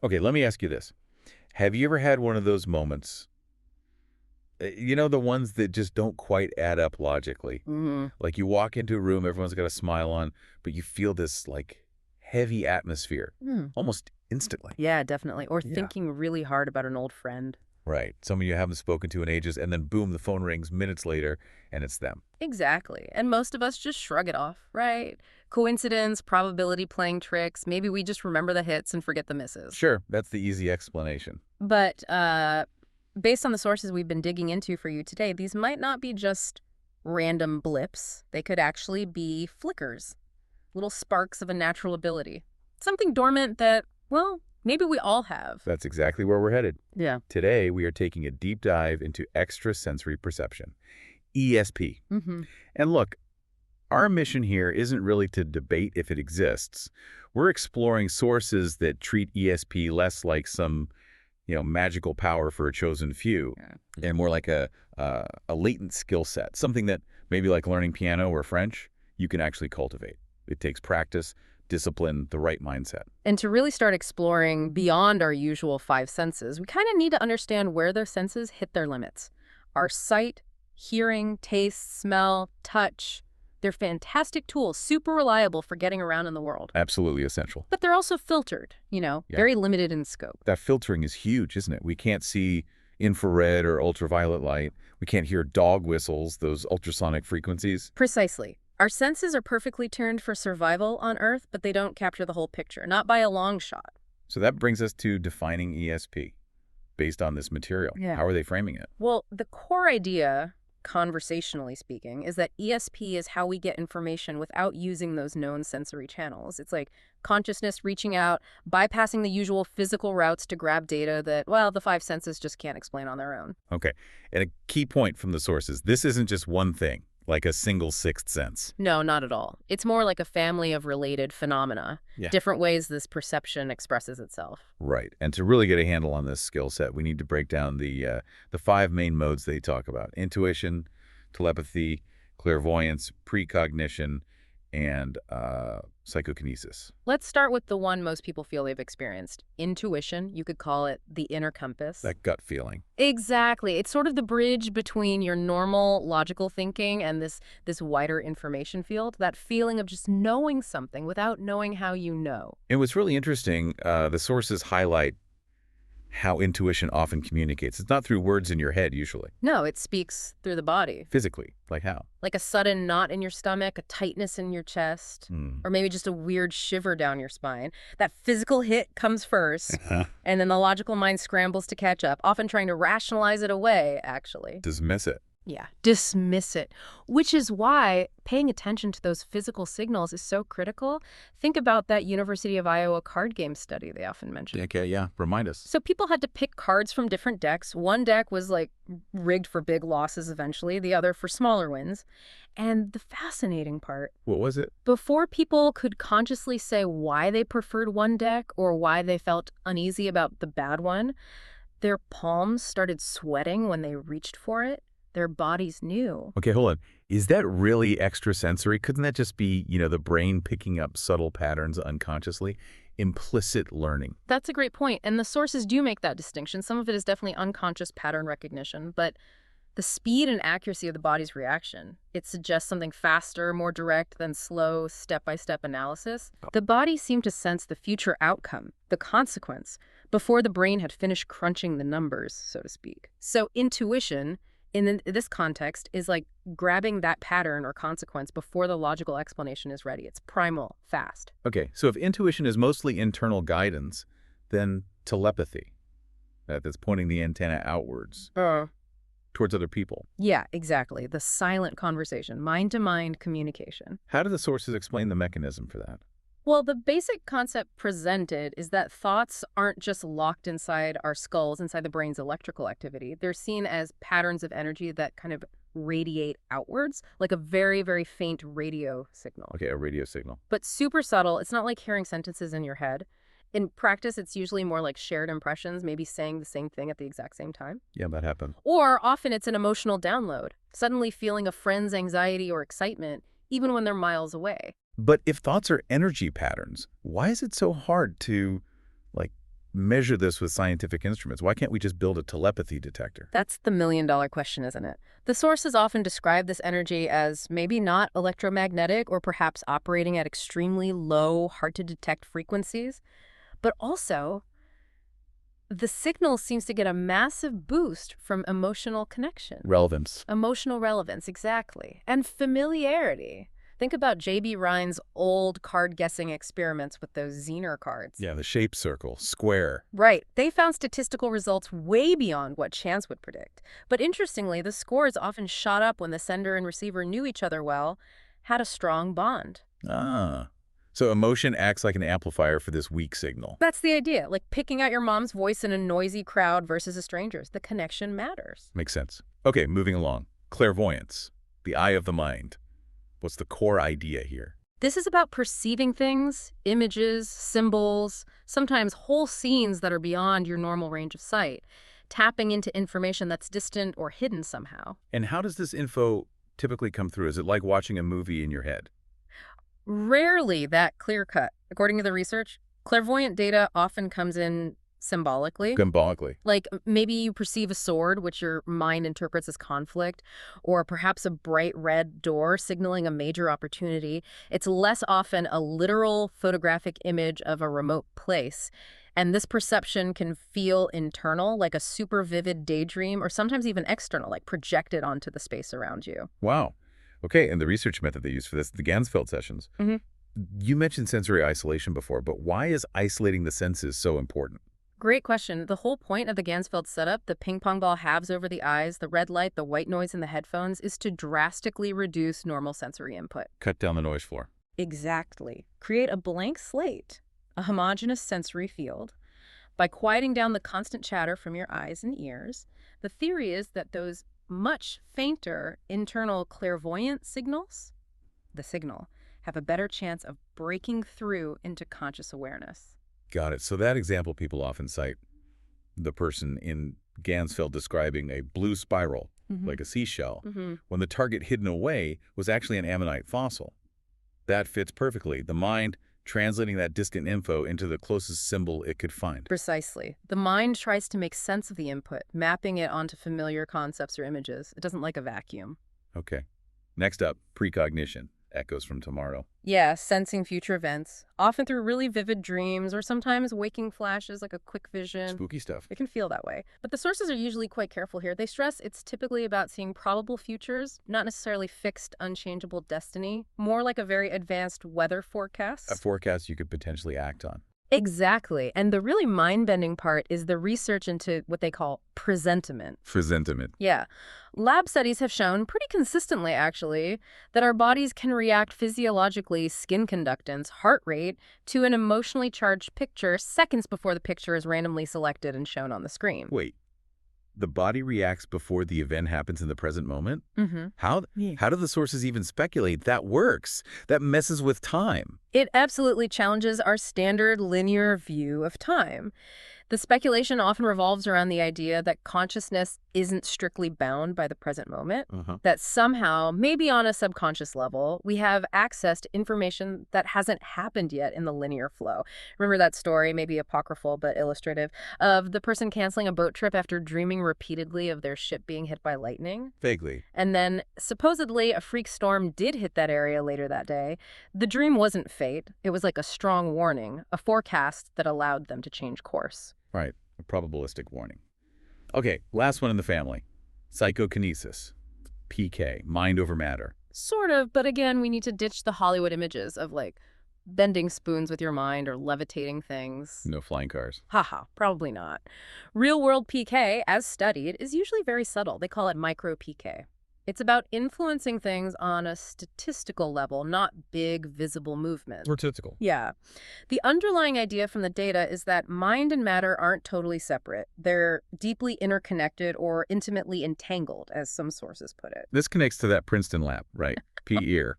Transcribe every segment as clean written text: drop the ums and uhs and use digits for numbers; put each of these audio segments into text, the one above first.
Okay, let me ask you this. Have you ever had one of those moments, the ones that just don't quite add up logically? Hmm. Like you walk into a room, everyone's got a smile on, but you feel this, like, heavy atmosphere Hmm. almost instantly. Yeah, definitely. Or Yeah. thinking really hard about an old friend. Right. Someone you haven't spoken to in ages, and then boom, the phone rings minutes later, and it's them. Exactly. And most of us just shrug it off, right? Coincidence, probability playing tricks. Maybe we just remember the hits and forget the misses. Sure, that's the easy explanation. But based on the sources we've been digging into for you today, these might not be just random blips. They could actually be flickers, little sparks of a natural ability. Something dormant that, well, maybe we all have. That's exactly where we're headed. Yeah. Today, we are taking a deep dive into extrasensory perception, ESP. Mm-hmm. And look, our mission here isn't really to debate if it exists. We're exploring sources that treat ESP less like some, magical power for a chosen few, and more like a latent skill set, something that maybe like learning piano or French, you can actually cultivate. It takes practice, discipline, the right mindset. And to really start exploring beyond our usual five senses, we kind of need to understand where those senses hit their limits. Our sight, hearing, taste, smell, touch, they're fantastic tools, super reliable for getting around in the world. Absolutely essential. But they're also filtered, Yeah. very limited in scope. That filtering is huge, isn't it? We can't see infrared or ultraviolet light. We can't hear dog whistles, those ultrasonic frequencies. Precisely. Our senses are perfectly tuned for survival on Earth, but they don't capture the whole picture, not by a long shot. So that brings us to defining ESP based on this material. Yeah. How are they framing it? Well, the core idea, conversationally speaking, is that ESP is how we get information without using those known sensory channels. It's like consciousness reaching out, bypassing the usual physical routes to grab data that, well, the five senses just can't explain on their own. Okay. And a key point from the sources, this isn't just one thing, like a single sixth sense. No, not at all. It's more like a family of related phenomena, Yeah. different ways this perception expresses itself. Right. And to really get a handle on this skill set, we need to break down the five main modes they talk about: intuition, telepathy, clairvoyance, precognition, and psychokinesis. Let's start with the one most people feel they've experienced. Intuition, you could call it the inner compass. That gut feeling. Exactly. It's sort of the bridge between your normal logical thinking and this wider information field, that feeling of just knowing something without knowing how you know. And what's really interesting, the sources highlight how intuition often communicates. It's not through words in your head, usually. No, it speaks through the body. Physically. Like how? Like a sudden knot in your stomach, a tightness in your chest, or maybe just a weird shiver down your spine. That physical hit comes first, and then the logical mind scrambles to catch up, often trying to rationalize it away, actually. Dismiss it. Yeah, dismiss it, which is why paying attention to those physical signals is so critical. Think about that University of Iowa card game study they often mention. Okay, yeah. Remind us. So people had to pick cards from different decks. One deck was like rigged for big losses eventually, the other for smaller wins. And the fascinating part, What was it? before people could consciously say why they preferred one deck or why they felt uneasy about the bad one, their palms started sweating when they reached for it. Their bodies knew. Okay, hold on. Is that really extrasensory? Couldn't that just be, the brain picking up subtle patterns unconsciously? Implicit learning. That's a great point. And the sources do make that distinction. Some of it is definitely unconscious pattern recognition, but the speed and accuracy of the body's reaction, it suggests something faster, more direct than slow, step-by-step analysis. The body seemed to sense the future outcome, the consequence, before the brain had finished crunching the numbers, so to speak. So intuition, in this context, is like grabbing that pattern or consequence before the logical explanation is ready. It's primal, fast. Okay, so if intuition is mostly internal guidance, then telepathy, that's pointing the antenna outwards towards other people. Yeah, exactly. The silent conversation, mind-to-mind communication. How do the sources explain the mechanism for that? Well, the basic concept presented is that thoughts aren't just locked inside our skulls, inside the brain's electrical activity. They're seen as patterns of energy that kind of radiate outwards, like a very, very faint radio signal. Okay, a radio signal. But super subtle. It's not like hearing sentences in your head. In practice, it's usually more like shared impressions, maybe saying the same thing at the exact same time. Yeah, that happened. Or often it's an emotional download, suddenly feeling a friend's anxiety or excitement, even when they're miles away. But if thoughts are energy patterns, why is it so hard to, measure this with scientific instruments? Why can't we just build a telepathy detector? That's the million-dollar question, isn't it? The sources often describe this energy as maybe not electromagnetic or perhaps operating at extremely low, hard-to-detect frequencies, but also the signal seems to get a massive boost from emotional connection. Relevance. Emotional relevance, exactly. And familiarity. Think about J.B. Rhine's old card-guessing experiments with those Zener cards. Yeah, the shape circle, square. Right. They found statistical results way beyond what chance would predict. But interestingly, the scores often shot up when the sender and receiver knew each other well, had a strong bond. Ah. So emotion acts like an amplifier for this weak signal. That's the idea, like picking out your mom's voice in a noisy crowd versus a stranger's. The connection matters. Makes sense. Okay, moving along. Clairvoyance, the eye of the mind. What's the core idea here? This is about perceiving things, images, symbols, sometimes whole scenes that are beyond your normal range of sight, tapping into information that's distant or hidden somehow. And how does this info typically come through? Is it like watching a movie in your head? Rarely that clear-cut. According to the research, clairvoyant data often comes in symbolically. Symbolically. Like maybe you perceive a sword, which your mind interprets as conflict, or perhaps a bright red door signaling a major opportunity. It's less often a literal photographic image of a remote place. And this perception can feel internal, like a super vivid daydream, or sometimes even external, like projected onto the space around you. Wow. Okay, and the research method they use for this, the Gansfeld sessions. You mentioned sensory isolation before, but why is isolating the senses so important? Great question. The whole point of the Gansfeld setup, the ping pong ball halves over the eyes, the red light, the white noise in the headphones, is to drastically reduce normal sensory input. Cut down the noise floor. Exactly. Create a blank slate, a homogeneous sensory field. By quieting down the constant chatter from your eyes and ears, the theory is that those much fainter internal clairvoyant signals, the signal, have a better chance of breaking through into conscious awareness. Got it. So that example people often cite, the person in Gansfeld describing a blue spiral, like a seashell, when the target hidden away was actually an ammonite fossil. That fits perfectly. The mind translating that distant info into the closest symbol it could find. Precisely. The mind tries to make sense of the input, mapping it onto familiar concepts or images. It doesn't like a vacuum. Okay. Next up, precognition. Echoes from tomorrow. Yeah, sensing future events, often through really vivid dreams or sometimes waking flashes like a quick vision. Spooky stuff. It can feel that way. But the sources are usually quite careful here. They stress it's typically about seeing probable futures, not necessarily fixed, unchangeable destiny, more like a very advanced weather forecast. A forecast you could potentially act on. Exactly. And the really mind-bending part is the research into what they call presentiment. Presentiment. Yeah. Lab studies have shown pretty consistently, actually, that our bodies can react physiologically, skin conductance, heart rate, to an emotionally charged picture seconds before the picture is randomly selected and shown on the screen. Wait. The body reacts before the event happens in the present moment? How do the sources even speculate that works? That messes with time. It absolutely challenges our standard linear view of time. The speculation often revolves around the idea that consciousness isn't strictly bound by the present moment, that somehow, maybe on a subconscious level, we have access to information that hasn't happened yet in the linear flow. Remember that story, maybe apocryphal but illustrative, of the person canceling a boat trip after dreaming repeatedly of their ship being hit by lightning? Vaguely. And then, supposedly, a freak storm did hit that area later that day. The dream wasn't fate. It was like a strong warning, a forecast that allowed them to change course. Right. A probabilistic warning. Okay, last one in the family. Psychokinesis. PK. Mind over matter. Sort of, but again, we need to ditch the Hollywood images of, like, bending spoons with your mind or levitating things. No flying cars. Haha, probably not. Real-world PK, as studied, is usually very subtle. They call it micro-PK. It's about influencing things on a statistical level, not big, visible movements. Statistical. Yeah. The underlying idea from the data is that mind and matter aren't totally separate. They're deeply interconnected or intimately entangled, as some sources put it. This connects to that Princeton lab, right? PEAR.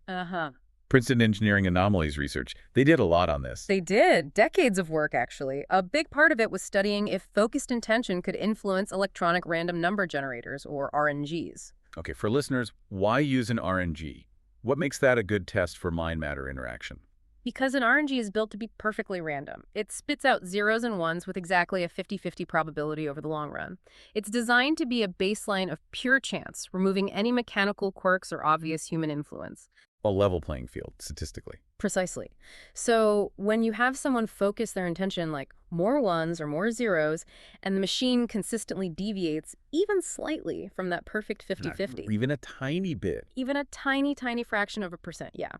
Princeton Engineering Anomalies Research. They did a lot on this. They did. Decades of work, actually. A big part of it was studying if focused intention could influence electronic random number generators, or RNGs. Okay, for listeners, why use an RNG? What makes that a good test for mind-matter interaction? Because an RNG is built to be perfectly random. It spits out zeros and ones with exactly a 50-50 probability over the long run. It's designed to be a baseline of pure chance, removing any mechanical quirks or obvious human influence. A level playing field, statistically. Precisely. So when you have someone focus their intention like more ones or more zeros, and the machine consistently deviates even slightly from that perfect 50-50. Even a tiny bit. Even a tiny, tiny fraction of a percent, yeah.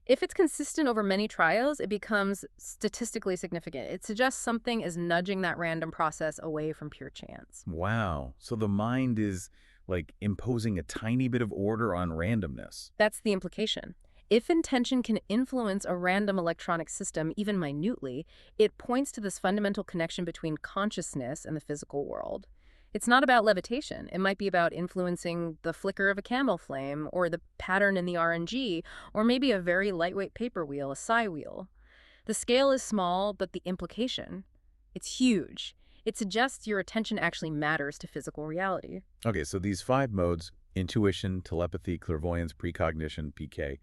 If it's consistent over many trials, it becomes statistically significant. It suggests something is nudging that random process away from pure chance. Wow. So the mind is like imposing a tiny bit of order on randomness. That's the implication. If intention can influence a random electronic system even minutely, it points to this fundamental connection between consciousness and the physical world. It's not about levitation. It might be about influencing the flicker of a candle flame, or the pattern in the RNG, or maybe a very lightweight paper wheel, a psi wheel. The scale is small, but the implication, it's huge. It suggests your attention actually matters to physical reality. Okay, so these 5 modes, intuition, telepathy, clairvoyance, precognition, PK,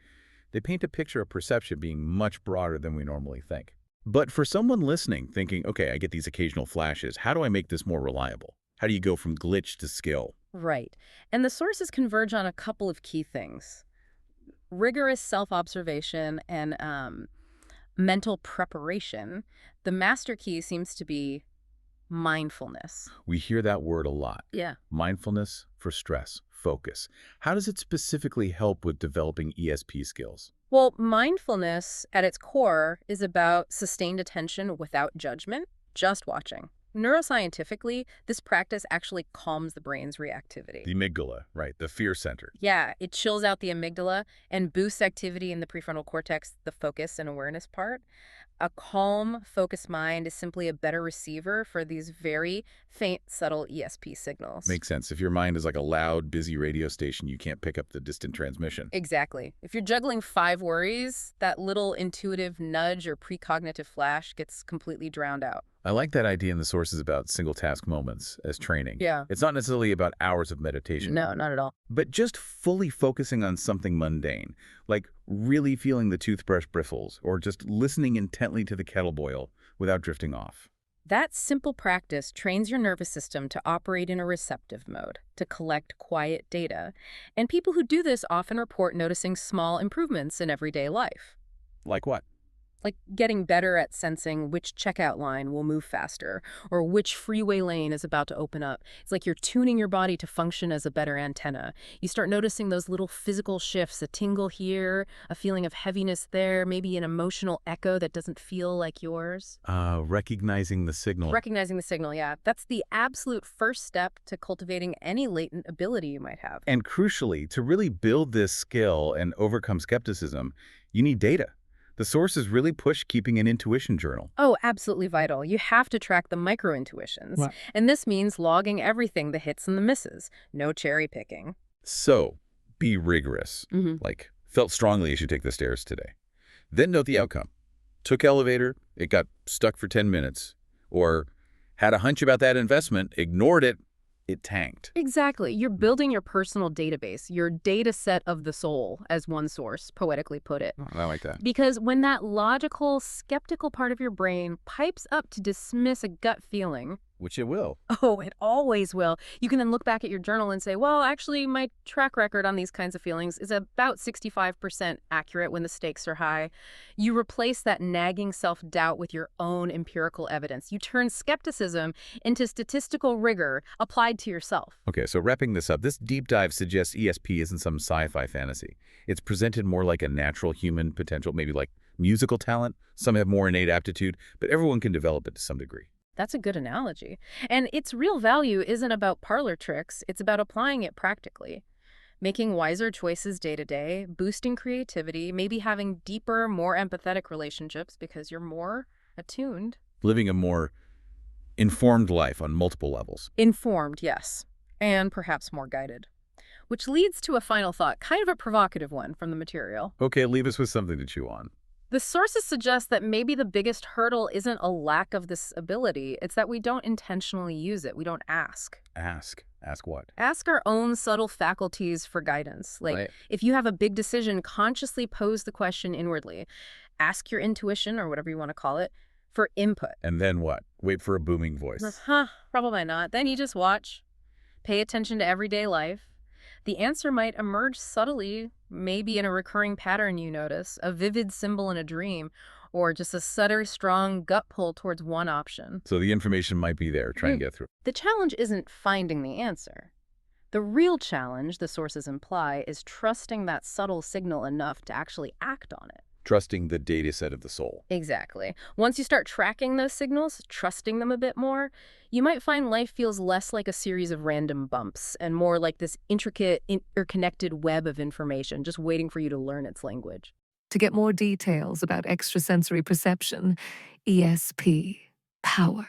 they paint a picture of perception being much broader than we normally think. But for someone listening, thinking, okay, I get these occasional flashes, how do I make this more reliable? How do you go from glitch to skill? Right. And the sources converge on a couple of key things. Rigorous self-observation and mental preparation. The master key seems to be mindfulness. We hear that word a lot. Yeah. Mindfulness for stress, focus. How does it specifically help with developing ESP skills? Well, mindfulness at its core is about sustained attention without judgment, just watching. Neuroscientifically, this practice actually calms the brain's reactivity. The amygdala, right, the fear center. Yeah, it chills out the amygdala and boosts activity in the prefrontal cortex, the focus and awareness part. A calm, focused mind is simply a better receiver for these very faint, subtle ESP signals. Makes sense. If your mind is like a loud, busy radio station, you can't pick up the distant transmission. Exactly. If you're juggling 5 worries, that little intuitive nudge or precognitive flash gets completely drowned out. I like that idea in the sources about single-task moments as training. Yeah. It's not necessarily about hours of meditation. No, not at all. But just fully focusing on something mundane, like really feeling the toothbrush bristles or just listening intently to the kettle boil without drifting off. That simple practice trains your nervous system to operate in a receptive mode, to collect quiet data. And people who do this often report noticing small improvements in everyday life. Like what? Like getting better at sensing which checkout line will move faster or which freeway lane is about to open up. It's like you're tuning your body to function as a better antenna. You start noticing those little physical shifts, a tingle here, a feeling of heaviness there, maybe an emotional echo that doesn't feel like yours. Recognizing the signal. Recognizing the signal, yeah. That's the absolute first step to cultivating any latent ability you might have. And crucially, to really build this skill and overcome skepticism, you need data. The sources really push keeping an intuition journal. Oh, absolutely vital. You have to track the micro-intuitions. Right. And this means logging everything, the hits and the misses. No cherry picking. So, be rigorous. Like, felt strongly as you take the stairs today. Then note the outcome. Took elevator, it got stuck for 10 minutes. Or had a hunch about that investment, ignored it, it tanked. Exactly. You're building your personal database, your data set of the soul, as one source poetically put it. Oh, I like that. Because when that logical, skeptical part of your brain pipes up to dismiss a gut feeling, Which it will. oh, it always will. You can then look back at your journal and say, well, actually, my track record on these kinds of feelings is about 65% accurate when the stakes are high. You replace that nagging self-doubt with your own empirical evidence. You turn skepticism into statistical rigor applied to yourself. Okay, so wrapping this up, this deep dive suggests ESP isn't some sci-fi fantasy. It's presented more like a natural human potential, maybe like musical talent. Some have more innate aptitude, but everyone can develop it to some degree. That's a good analogy. And its real value isn't about parlor tricks. It's about applying it practically. Making wiser choices day to day, boosting creativity, maybe having deeper, more empathetic relationships because you're more attuned. Living a more informed life on multiple levels. Informed, yes. And perhaps more guided. Which leads to a final thought, kind of a provocative one from the material. Okay, leave us with something to chew on. The sources suggest that maybe the biggest hurdle isn't a lack of this ability, it's that we don't intentionally use it. We don't ask. Ask. Ask what? Ask our own subtle faculties for guidance. Like, Right. if you have a big decision, consciously pose the question inwardly. ask your intuition, or whatever you want to call it, for input. And then what? Wait for a booming voice. Probably not. Then you just watch. Pay attention to everyday life. The answer might emerge subtly, maybe in a recurring pattern you notice, a vivid symbol in a dream, or just a subtle, strong gut pull towards one option. So the information might be there. Try and get through. The challenge isn't finding the answer. The real challenge, the sources imply, is trusting that subtle signal enough to actually act on it. Trusting the data set of the soul. Exactly. Once you start tracking those signals, trusting them a bit more, you might find life feels less like a series of random bumps and more like this intricate, interconnected web of information just waiting for you to learn its language. To get more details about extrasensory perception, ESP, Power.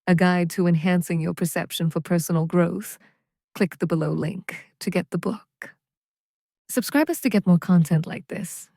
A guide to enhancing your perception for personal growth. Click the below link to get the book. Subscribe us to get more content like this.